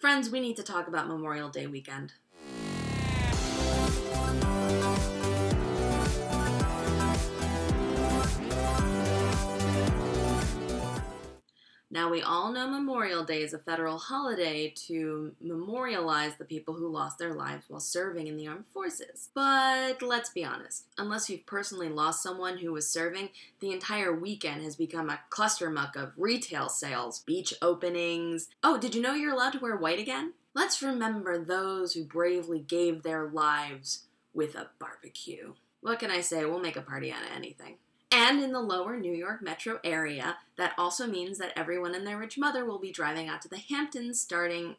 Friends, we need to talk about Memorial Day weekend. Now, we all know Memorial Day is a federal holiday to memorialize the people who lost their lives while serving in the armed forces. But let's be honest, unless you've personally lost someone who was serving, the entire weekend has become a clustermuck of retail sales, beach openings. Oh, did you know you're allowed to wear white again? Let's remember those who bravely gave their lives with a barbecue. What can I say? We'll make a party out of anything. And in the lower New York metro area, that also means that everyone and their rich mother will be driving out to the Hamptons starting,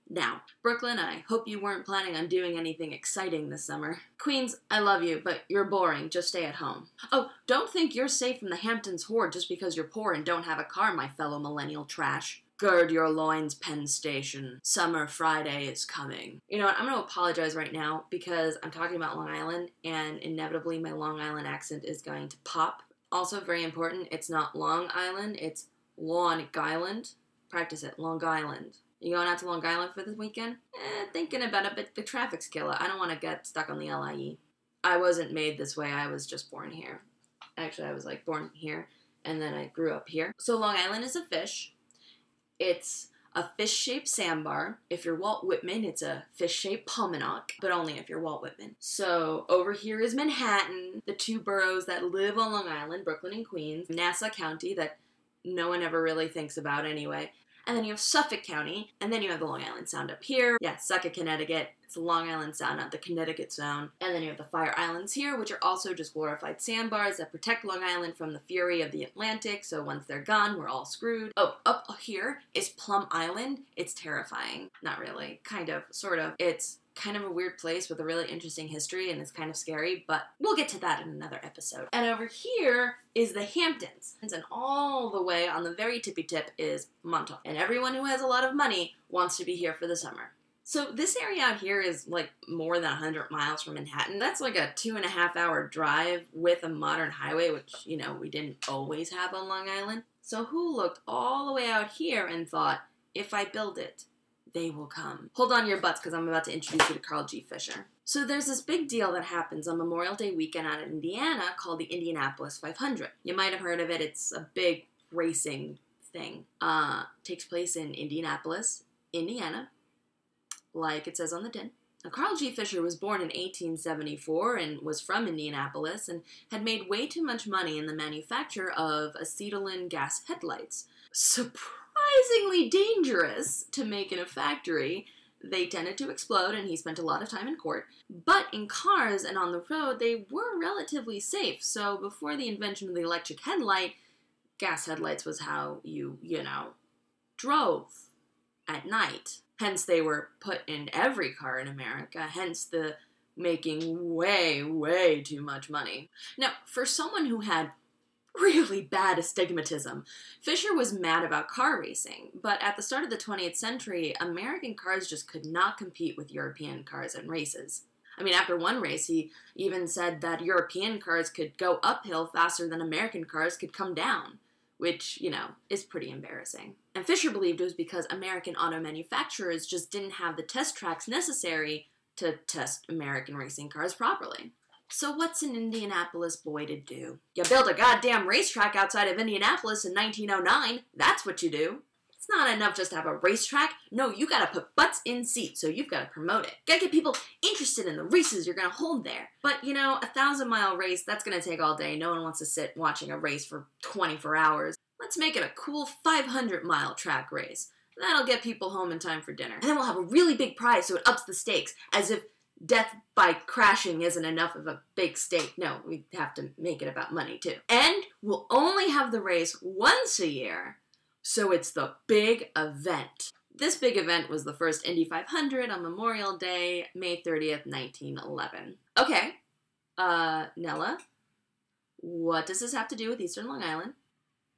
now. Brooklyn, I hope you weren't planning on doing anything exciting this summer. Queens, I love you, but you're boring. Just stay at home. Oh, don't think you're safe from the Hamptons horde just because you're poor and don't have a car, my fellow millennial trash. Gird your loins, Penn Station. Summer Friday is coming. You know what, I'm going to apologize right now because I'm talking about Long Island and inevitably my Long Island accent is going to pop. Also, very important, it's not Long Island, it's Long Island. Practice it, Long Island. You going out to Long Island for this weekend? Thinking about it, but the traffic's killer. I don't want to get stuck on the LIE. I wasn't made this way, I was just born here. Actually, I was like born here and then I grew up here. So Long Island is a fish. It's a fish-shaped sandbar. If you're Walt Whitman, it's a fish-shaped Montauk, but only if you're Walt Whitman. So over here is Manhattan, the two boroughs that live on Long Island, Brooklyn and Queens, Nassau County that no one ever really thinks about anyway. And then you have Suffolk County, and then you have the Long Island Sound up here. Yeah, Suffolk, Connecticut. It's the Long Island Sound, not the Connecticut Sound. And then you have the Fire Islands here, which are also just glorified sandbars that protect Long Island from the fury of the Atlantic, so once they're gone, we're all screwed. Oh, up here is Plum Island. It's terrifying. Not really. Kind of. Sort of. It's kind of a weird place with a really interesting history, and it's kind of scary, but we'll get to that in another episode. And over here is the Hamptons, and all the way on the very tippy tip is Montauk. And everyone who has a lot of money wants to be here for the summer. So this area out here is like more than 100 miles from Manhattan. That's like a 2.5-hour drive with a modern highway, which, you know, we didn't always have on Long Island. So who looked all the way out here and thought, if I build it, they will come. Hold on your butts because I'm about to introduce you to Carl G. Fisher. So there's this big deal that happens on Memorial Day weekend out in Indiana called the Indianapolis 500. You might have heard of it. It's a big racing thing. Takes place in Indianapolis, Indiana, like it says on the tin. Now, Carl G. Fisher was born in 1874 and was from Indianapolis and had made way too much money in the manufacture of acetylene gas headlights. Surprisingly dangerous to make in a factory. They tended to explode, and he spent a lot of time in court. But in cars and on the road, they were relatively safe. So before the invention of the electric headlight, gas headlights was how you drove at night. Hence, they were put in every car in America, hence the making way, way too much money. Now, for someone who had really bad astigmatism, Fisher was mad about car racing, but at the start of the 20th century, American cars just could not compete with European cars in races. I mean, after one race, he even said that European cars could go uphill faster than American cars could come down, which, you know, is pretty embarrassing. And Fisher believed it was because American auto manufacturers just didn't have the test tracks necessary to test American racing cars properly. So what's an Indianapolis boy to do? You build a goddamn racetrack outside of Indianapolis in 1909. That's what you do. It's not enough just to have a racetrack. No, you gotta put butts in seats, so you've gotta promote it. Gotta get people interested in the races you're gonna hold there. But, you know, a 1,000-mile race, that's gonna take all day. No one wants to sit watching a race for 24 hours. Let's make it a cool 500-mile track race. That'll get people home in time for dinner. And then we'll have a really big prize so it ups the stakes, as if death by crashing isn't enough of a big stake. No, we have to make it about money, too. And we'll only have the race once a year, so it's the big event. This big event was the first Indy 500 on Memorial Day, May 30th, 1911. Okay, Nella, what does this have to do with Eastern Long Island?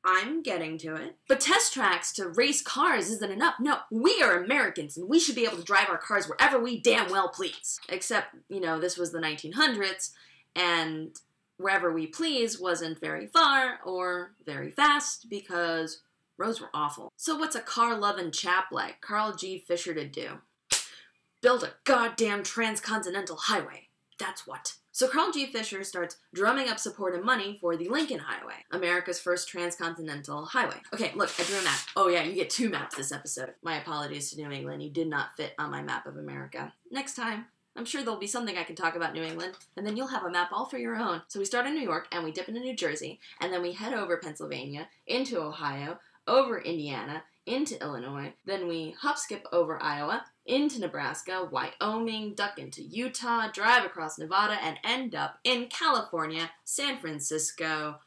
I'm getting to it. But test tracks to race cars isn't enough. No, we are Americans, and we should be able to drive our cars wherever we damn well please. Except, you know, this was the 1900s, and wherever we please wasn't very far or very fast, because Roads were awful. So what's a car-loving chap like Carl G. Fisher to do? Build a goddamn transcontinental highway. That's what. So Carl G. Fisher starts drumming up support and money for the Lincoln Highway, America's first transcontinental highway. Okay, look, I drew a map. Oh yeah, you get 2 maps this episode. My apologies to New England. You did not fit on my map of America. Next time, I'm sure there'll be something I can talk about New England, and then you'll have a map all for your own. So we start in New York, and we dip into New Jersey, and then we head over Pennsylvania, into Ohio, over Indiana, into Illinois, then we hop-skip over Iowa, into Nebraska, Wyoming, duck into Utah, drive across Nevada, and end up in California, San Francisco.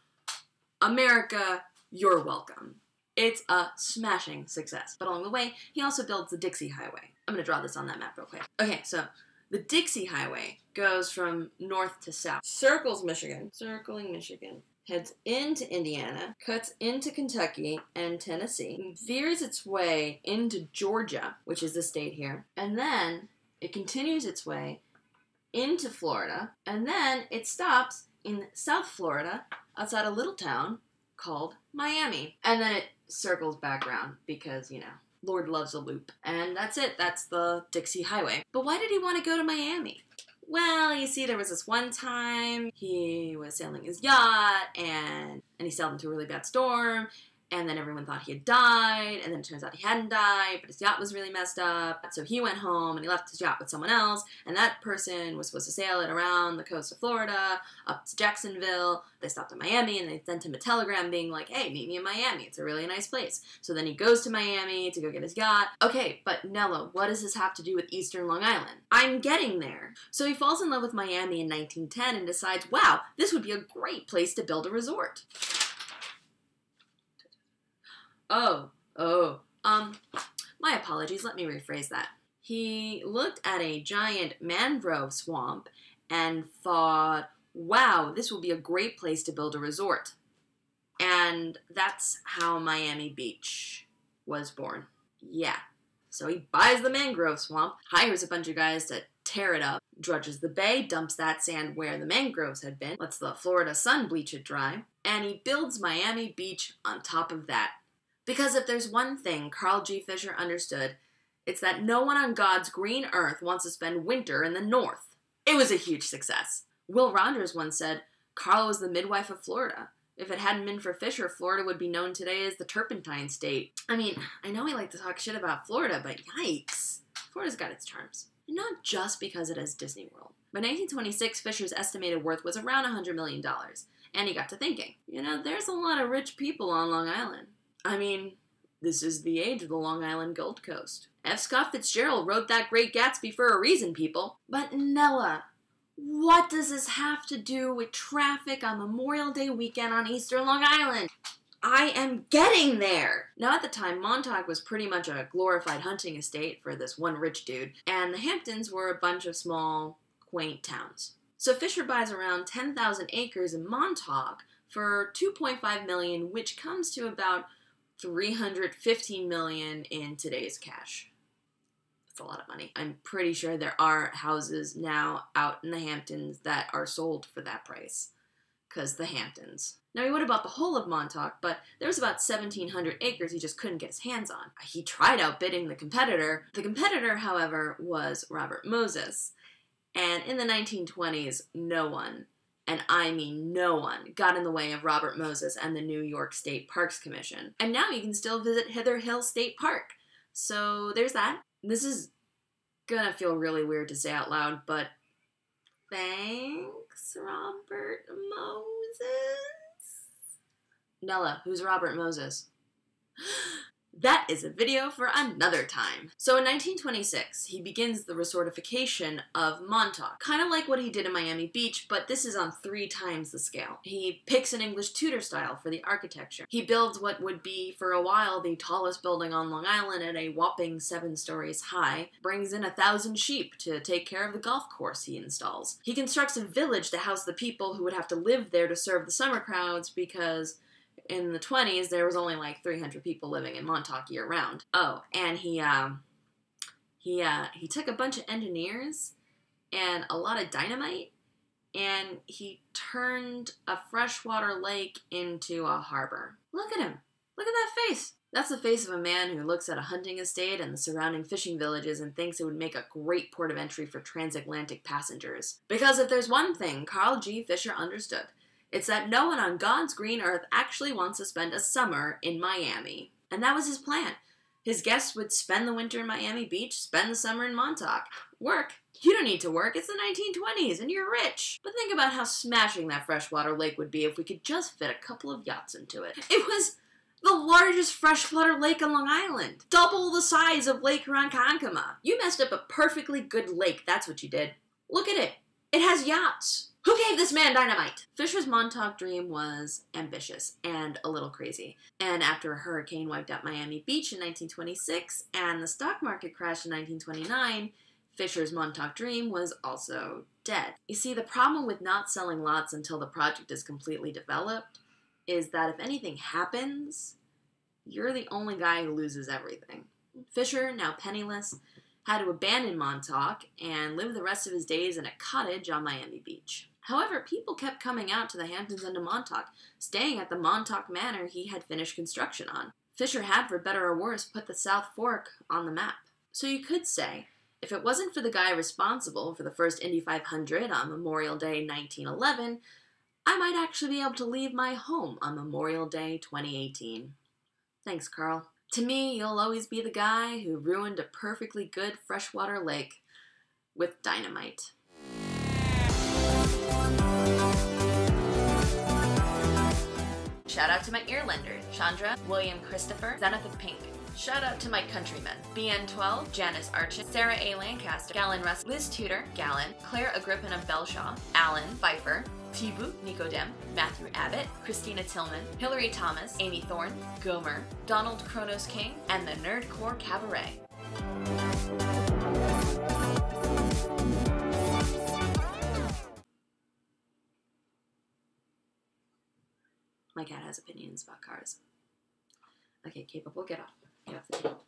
America, you're welcome. It's a smashing success. But along the way, he also builds the Dixie Highway. I'm going to draw this on that map real quick. Okay, so the Dixie Highway goes from north to south, circles Michigan, circling Michigan, heads into Indiana, cuts into Kentucky and Tennessee, veers its way into Georgia, which is the state here, and then it continues its way into Florida, and then it stops in South Florida outside a little town called Miami. And then it circles back around because, you know, Lord loves a loop. And that's it. That's the Dixie Highway. But why did he want to go to Miami? Well, you see, there was this one time he was sailing his yacht, and he sailed into a really bad storm, and then everyone thought he had died, and then it turns out he hadn't died, but his yacht was really messed up. So he went home, and he left his yacht with someone else, and that person was supposed to sail it around the coast of Florida, up to Jacksonville. They stopped in Miami, and they sent him a telegram being like, hey, meet me in Miami. It's a really nice place. So then he goes to Miami to go get his yacht. Okay, but Nella, what does this have to do with Eastern Long Island? I'm getting there. So he falls in love with Miami in 1910 and decides, wow, this would be a great place to build a resort. My apologies, let me rephrase that. He looked at a giant mangrove swamp and thought, wow, this will be a great place to build a resort. And that's how Miami Beach was born. Yeah. So he buys the mangrove swamp, hires a bunch of guys to tear it up, drudges the bay, dumps that sand where the mangroves had been, lets the Florida sun bleach it dry, and he builds Miami Beach on top of that. Because if there's one thing Carl G. Fisher understood, it's that no one on God's green earth wants to spend winter in the north. It was a huge success. Will Rogers once said, Carl was the midwife of Florida. If it hadn't been for Fisher, Florida would be known today as the Turpentine State. I mean, I know we like to talk shit about Florida, but yikes. Florida's got its charms. And not just because it has Disney World. By 1926, Fisher's estimated worth was around $100 million. And he got to thinking, you know, there's a lot of rich people on Long Island. I mean, this is the age of the Long Island Gold Coast. F. Scott Fitzgerald wrote that Great Gatsby for a reason, people. But Nella, what does this have to do with traffic on Memorial Day weekend on Eastern Long Island? I am getting there! Now, at the time, Montauk was pretty much a glorified hunting estate for this one rich dude, and the Hamptons were a bunch of small, quaint towns. So Fisher buys around 10,000 acres in Montauk for $2.5 million, which comes to about $315 million in today's cash. That's a lot of money. I'm pretty sure there are houses now out in the Hamptons that are sold for that price. Because the Hamptons. Now, he would have bought the whole of Montauk, but there was about 1,700 acres he just couldn't get his hands on. He tried outbidding the competitor. The competitor, however, was Robert Moses. And in the 1920s, no one, and I mean no one, got in the way of Robert Moses and the New York State Parks Commission. And now you can still visit Hither Hill State Park. So there's that. This is gonna feel really weird to say out loud, but thanks, Robert Moses. Nella, who's Robert Moses? That is a video for another time. So in 1926, he begins the resortification of Montauk. Kind of like what he did in Miami Beach, but this is on 3 times the scale. He picks an English Tudor style for the architecture. He builds what would be, for a while, the tallest building on Long Island at a whopping 7 stories high. Brings in 1,000 sheep to take care of the golf course he installs. He constructs a village to house the people who would have to live there to serve the summer crowds because in the 20s, there was only like 300 people living in Montauk year-round. Oh, and he took a bunch of engineers and a lot of dynamite, and he turned a freshwater lake into a harbor. Look at him. Look at that face! That's the face of a man who looks at a hunting estate and the surrounding fishing villages and thinks it would make a great port of entry for transatlantic passengers. Because if there's one thing Carl G. Fisher understood, it's that no one on God's green earth actually wants to spend a summer in Miami. And that was his plan. His guests would spend the winter in Miami Beach, spend the summer in Montauk. Work? You don't need to work, it's the 1920s and you're rich. But think about how smashing that freshwater lake would be if we could just fit a couple of yachts into it. It was the largest freshwater lake on Long Island. Double the size of Lake Ronkonkoma. You messed up a perfectly good lake, that's what you did. Look at it. It has yachts. Who gave this man dynamite? Fisher's Montauk dream was ambitious and a little crazy. And after a hurricane wiped out Miami Beach in 1926 and the stock market crashed in 1929, Fisher's Montauk dream was also dead. You see, the problem with not selling lots until the project is completely developed is that if anything happens, you're the only guy who loses everything. Fisher, now penniless, had to abandon Montauk and live the rest of his days in a cottage on Miami Beach. However, people kept coming out to the Hamptons and to Montauk, staying at the Montauk Manor he had finished construction on. Fisher had, for better or worse, put the South Fork on the map. So you could say, if it wasn't for the guy responsible for the first Indy 500 on Memorial Day 1911, I might actually be able to leave my home on Memorial Day 2018. Thanks, Carl. To me, you'll always be the guy who ruined a perfectly good freshwater lake with dynamite. Shout out to my ear lenders, Chandra, William Christopher, Zenith of Pink. Shout out to my countrymen, BN12, Janice Archin, Sarah A. Lancaster, Gallon Russ, Liz Tudor, Gallon, Claire Agrippin of Belshaw, Alan Pfeiffer, Tibu Nicodem, Matthew Abbott, Christina Tillman, Hillary Thomas, Amy Thorne, Gomer, Donald Kronos King, and the Nerdcore Cabaret. My cat has opinions about cars. Okay, capable, get off. Get off the table.